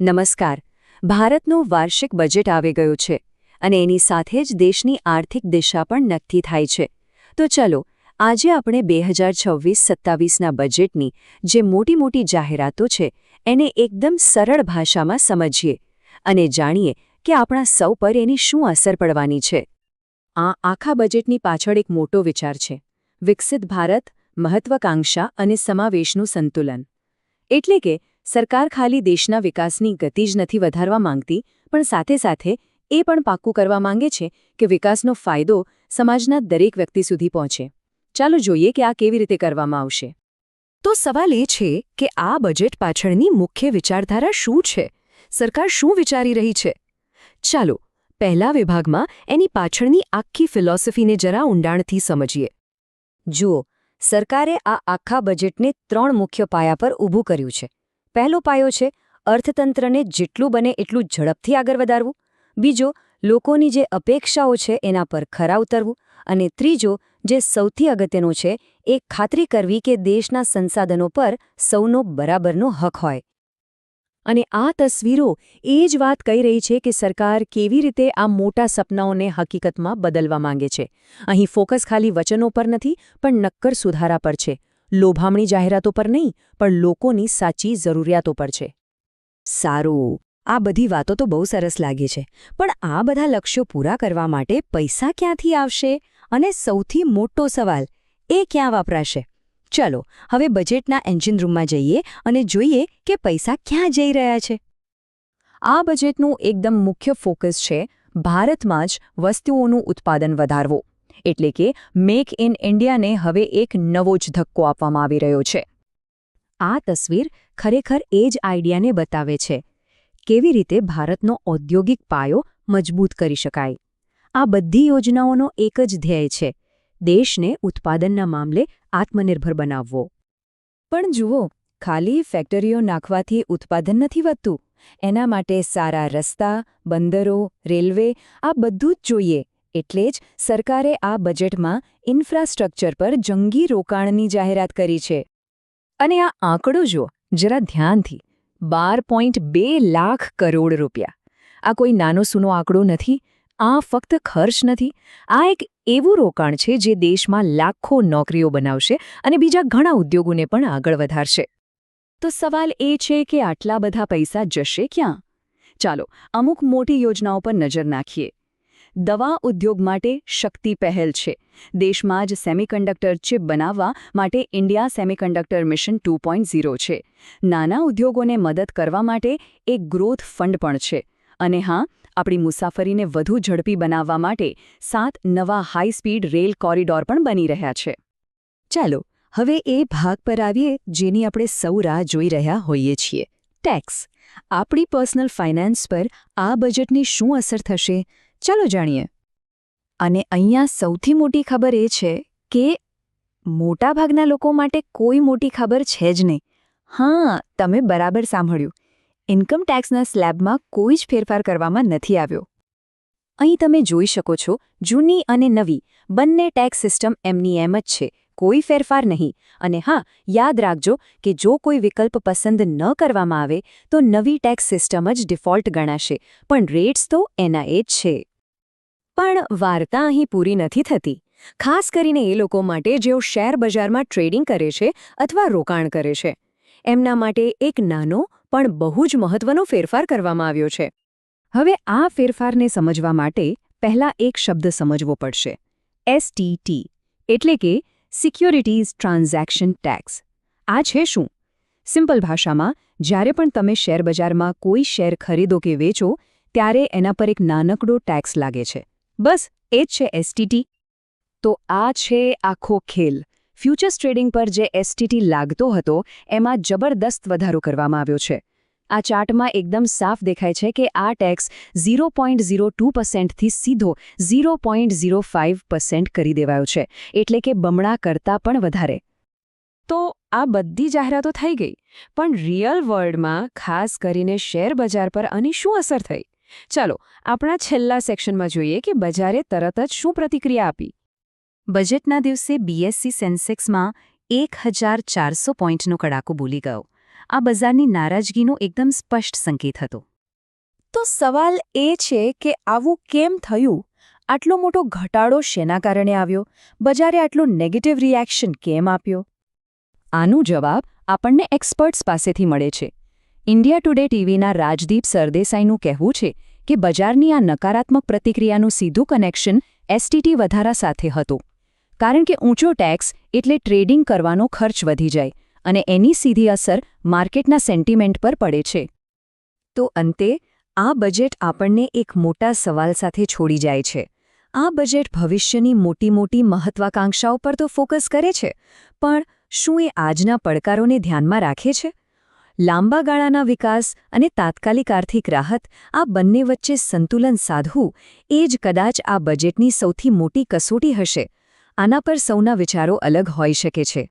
નમસ્કાર. ભારતનું વાર્ષિક બજેટ આવી ગયું છે અને એની સાથે જ દેશની આર્થિક દિશા પણ નક્કી થાય છે. તો ચલો આજે આપણે 2026-27ના બજેટની જે મોટી મોટી જાહેરાતો છે એને એકદમ સરળ ભાષામાં સમજીએ અને જાણીએ કે આપણા સૌ પર એની શું અસર પડવાની છે. આ આખા બજેટની પાછળ એક મોટો વિચાર છે: વિકસિત ભારત, મહત્વાકાંક્ષા અને સમાવેશનું સંતુલન. એટલે કે સરકાર ખાલી દેશના વિકાસની ગતિ જ નથી વધારવા માંગતી, પણ સાથે સાથે એ પણ પાક્કું કરવા માંગે છે કે વિકાસનો ફાયદો સમાજના દરેક વ્યક્તિ સુધી પહોંચે. ચાલો જોઈએ કે આ કેવી રીતે કરવામાં આવશે. તો સવાલ એ છે કે આ બજેટ પાછળની મુખ્ય વિચારધારા શું છે? સરકાર શું વિચારી રહી છે? ચાલો પહેલા વિભાગમાં એની પાછળની આખી ફિલોસોફીને જરા ઊંડાણથી સમજીએ. જુઓ, સરકારે આ આખા બજેટને 3 મુખ્ય પાયા પર ઊભું કર્યું છે. પહેલો પાયો છે અર્થતંત્રને જેટલું બને એટલું ઝડપથી આગળ વધારવું. બીજો, લોકોની જે અપેક્ષાઓ છે એના પર ખરા ઉતરવું. અને ત્રીજો, જે સૌથી અગત્યનો છે, એ ખાતરી કરવી કે દેશના સંસાધનો પર સૌનો બરાબરનો હક હોય. અને આ તસવીરો એ જ વાત કહી રહી છે કે સરકાર કેવી રીતે આ મોટા સપનાઓને હકીકતમાં બદલવા માંગે છે. અહીં ફોકસ ખાલી વચનો પર નથી, પણ નક્કર સુધારા પર છે. લોભામણી જાહેરાતો પર નહીં, પણ લોકોની સાચી જરૂરિયાતો પર છે. સારું, આ બધી વાતો તો બહુ સરસ લાગે છે, પણ આ બધા લક્ષ્યો પૂરા કરવા માટે પૈસા ક્યાંથી આવશે? અને સૌથી મોટો સવાલ, એ ક્યાં વપરાશે? ચલો હવે બજેટના એન્જિન રૂમમાં જઈએ અને જોઈએ કે પૈસા ક્યાં જઈ રહ્યા છે. આ બજેટનું એકદમ મુખ્ય ફોકસ છે ભારતમાં જ વસ્તુઓનું ઉત્પાદન વધારવું. એટલે કે મેક ઇન ઇન્ડિયાને હવે એક નવો જ ધક્કો આપવામાં આવી રહ્યો છે. આ તસવીર ખરેખર એ જ આઈડિયાને બતાવે છે: કેવી રીતે ભારતનો ઔદ્યોગિક પાયો મજબૂત કરી શકાય. આ બધી યોજનાઓનો એક જ ધ્યેય છે: દેશને ઉત્પાદનના મામલે આત્મનિર્ભર બનાવવો. પણ જુઓ, ખાલી ફેક્ટરીઓ નાખવાથી ઉત્પાદન નથી વધતું. એના માટે સારા રસ્તા, બંદરો, રેલવે આ બધું જ જોઈએ. એટલે જ સરકારે આ બજેટમાં ઇન્ફ્રાસ્ટ્રક્ચર પર જંગી રોકાણની જાહેરાત કરી છે. અને આ આંકડો જુઓ જરા ધ્યાનથી: 12.2 લાખ કરોડ રૂપિયા. આ કોઈ નાનો સૂનો આંકડો નથી. આ ફક્ત ખર્ચ નથી. આ એક એવું રોકાણ છે જે દેશમાં લાખો નોકરીઓ બનાવશે અને બીજા ઘણા ઉદ્યોગોને પણ આગળ વધારશે. તો સવાલ એ છે કે આટલા બધા પૈસા જશે ક્યાં? ચાલો અમુક મોટી યોજનાઓ પર નજર નાખીએ. દવા ઉદ્યોગ માટે શક્તિ પહેલ છે. દેશમાં જ સેમિકન્ડક્ટર ચિપ બનાવવા માટે ઇન્ડિયા સેમિકન્ડક્ટર મિશન 2.0 છે. નાના ઉદ્યોગોને મદદ કરવા માટે એક ગ્રોથ ફંડ પણ છે. અને હા, આપણી મુસાફરીને વધુ ઝડપી બનાવવા માટે 7 નવા હાઈ સ્પીડ રેલ કોરિડોર પણ બની રહ્યા છે. ચાલો હવે એ ભાગ પર આવીએ જેની આપણે સૌ રાહ જોઈ રહ્યા હોઈએ છીએ: ટેક્સ. આપણી પર્સનલ ફાઇનાન્સ પર આ બજેટની શું અસર થશે? ચાલો જાણીએ. અને અહીંયા સૌથી મોટી ખબર એ છે કે મોટાભાગના લોકો માટે કોઈ મોટી ખબર છે જ નહીં. હા, તમે બરાબર સાંભળ્યું. ઇન્કમ ટેક્સના સ્લેબમાં કોઈ જ ફેરફાર કરવામાં નથી આવ્યો. અહીં તમે જોઈ શકો છો, જૂની અને નવી બંને ટેક્સ સિસ્ટમ એમની એમ જ છે. કોઈ ફેરફાર નહીં. અને હા, યાદ રાખજો કે જો કોઈ વિકલ્પ પસંદ ન કરવામાં આવે તો નવી ટેક્સ સિસ્ટમ જ ડિફોલ્ટ ગણાશે, પણ રેટ્સ તો એના એ જ છે. પણ વાર્તા અહીં પૂરી નથી થતી. ખાસ કરીને એ લોકો માટે જેઓ શેર બજારમાં ટ્રેડિંગ કરે છે અથવા રોકાણ કરે છે. એમના માટે એક નાનો પણ બહુ જ મહત્વનો ફેરફાર કરવામાં આવ્યો છે. હવે આ ફેરફારને સમજવા માટે પહેલા એક શબ્દ સમજવો પડશે: STT, એટલે કે સિક્યોરિટીઝ ટ્રાન્ઝેક્શન ટેક્સ. આ છે શું? સિમ્પલ ભાષામાં, જ્યારે પણ તમે શેરબજારમાં કોઈ શેર ખરીદો કે વેચો ત્યારે એના પર એક નાનકડો ટેક્સ લાગે છે. બસ એ જ છે STT. તો આ છે આખો ખેલ. ફ્યુચર્સ ટ્રેડિંગ પર જે STT લાગતો હતો એમાં જબરદસ્ત વધારો કરવામાં આવ્યો છે. આ ચાર્ટમાં એકદમ સાફ દેખાય છે કે આ ટેક્સ 0.02%થી સીધો 0.05% કરી દેવાયો છે. એટલે કે બમણા કરતાં પણ વધારે. તો આ બધી જાહેરાતો થઈ ગઈ, પણ રિયલ વર્લ્ડમાં, ખાસ કરીને શેર બજાર પર આની શું અસર થઈ? ચાલો આપણા છેલ્લા સેક્શનમાં જોઈએ કે બજારે તરત જ શું પ્રતિક્રિયા આપી. બજેટના દિવસે BSE સેન્સેક્સમાં 1400 પોઈન્ટનો કડાકો બોલી ગયો આ બજારની નારાજગીનો એકદમ સ્પષ્ટ સંકેત હતો. તો સવાલ એ છે કે આવું કેમ થયું? આટલો મોટો ઘટાડો શેના કારણે આવ્યો? બજારે આટલું નેગેટિવ રિએક્શન કેમ આપ્યો? આનો જવાબ આપણને એક્સપર્ટ્સ પાસેથી મળે છે. ઇન્ડિયા ટુડે ટીવીના રાજદીપ સરદેસાઈનું કહેવું છે કે બજારની આ નકારાત્મક પ્રતિક્રિયાનું સીધું કનેક્શન એસટીટી વધારા સાથે હતું. કારણ કે ઊંચો ટેક્સ એટલે ટ્રેડિંગ કરવાનો ખર્ચ વધી જાય અને એની સીધી અસર માર્કેટના સેન્ટિમેન્ટ પર પડે છે. તો અંતે આ બજેટ આપણને એક મોટા સવાલ સાથે છોડી જાય છે. આ બજેટ ભવિષ્યની મોટી મોટી મહત્વાકાંક્ષાઓ પર તો ફોકસ કરે છે, પણ શું એ આજના પડકારોને ધ્યાનમાં રાખે છે? લાંબા ગાળાના વિકાસ અને તાત્કાલિક આર્થિક રાહત, આ બંને વચ્ચે સંતુલન સાધવું એ જ કદાચ આ બજેટની સૌથી મોટી કસોટી હશે. આના પર સૌના વિચારો અલગ હોઈ શકે છે.